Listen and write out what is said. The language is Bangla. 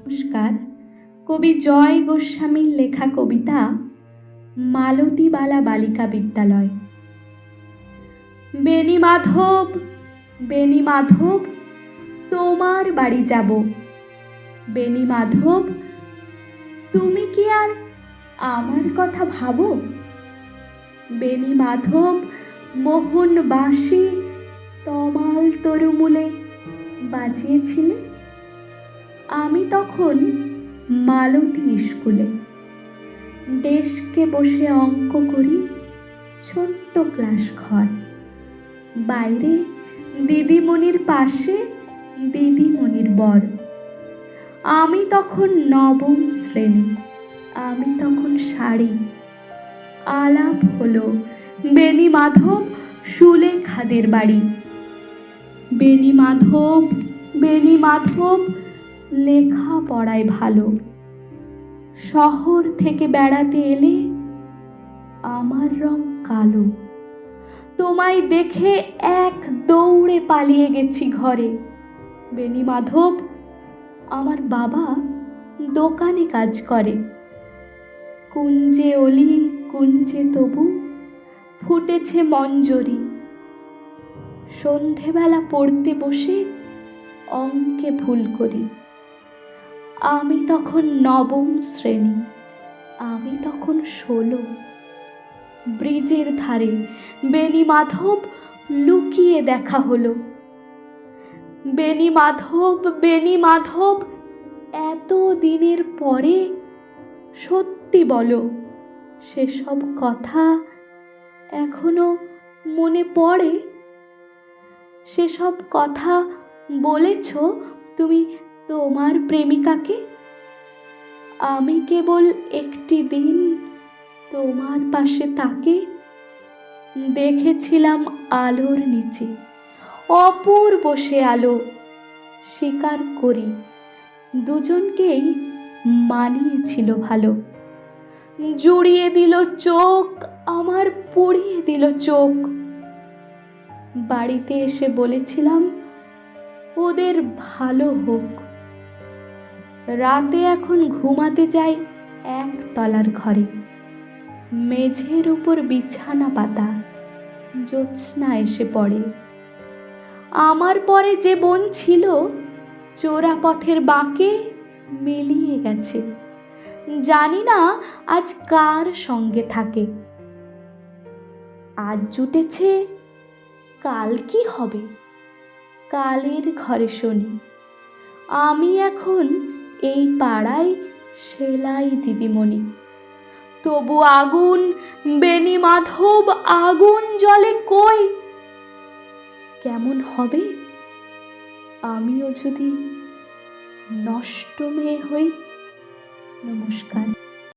নমস্কার। কবি জয় গোস্বামীর লেখা কবিতা মালতীবালা বালিকা বিদ্যালয়। বেণী মাধব, বেণী মাধব, তোমার বাড়ি যাব। বেণী মাধব, তুমি কি আর আমার কথা ভাবো? বেণী মাধব, মোহন বাঁশি তমাল তরুমূলে বাজিয়েছিলে। আমি তখন মালতী স্কুলে ডেস্কে বসে অঙ্ক করি, ছোট্ট ক্লাস ঘর। বাইরে দিদিমণির পাশে দিদিমণির বর। আমি তখন নবম শ্রেণী, আমি তখন শাড়ি। আলাপ হলো বেণী মাধব সুলেখাদের বাড়ি। বেণী মাধব, বেণী মাধব, লেখা পড়ায় ভালো। শহর থেকে বেড়াতে এলে আমার রং কালো। তোমায় দেখে এক দৌড়ে পালিয়ে গেছি ঘরে। বেণী মাধব, আমার বাবা দোকানে কাজ করে। কুঞ্জে অলি কুঞ্জে তবু ফুটেছে মঞ্জরি। সন্ধেবেলা পড়তে বসে অঙ্কে ভুল করি। আমি তখন নবম শ্রেণী, আমি তখন 16। ব্রিজের ধারে বেণী মাধব লুকিয়ে দেখা হলো। বেণী মাধব, বেণী মাধব, এত দিনের পরে সত্যি বলো, সেসব কথা এখনো মনে পড়ে? সেসব কথা বলেছ তুমি তোমার প্রেমিকাকে? আমি কেবল একটি দিন তোমার পাশে তাকে দেখেছিলাম আলোর নিচে, অপূর্ব সে আলো। স্বীকার করি দুজনকেই মানিয়েছিল ভালো। জুড়িয়ে দিল চোখ, আমার পুড়িয়ে দিল চোখ। বাড়িতে এসে বলেছিলাম ওদের ভালো হোক। রাতে এখন ঘুমাতে যাই একতলার ঘরে। মেঝের উপর বিছানা পাতা, জ্যোৎস্না এসে পড়ে। আমার পরে যে বোন ছিল চোরা পথের বাঁকে মিলিয়ে গেছে। জানি না আজ কার সঙ্গে থাকে। আজ জুটেছে, কাল কি হবে? কালের ঘরে শনি। আমি এখন এই পাড়ায় সেলাই দিদিমণি। তবু আগুন, বেণী মাধব, আগুন জ্বলে কই? কেমন হবে আমিও যদি নষ্ট মেয়ে হই? নমস্কার।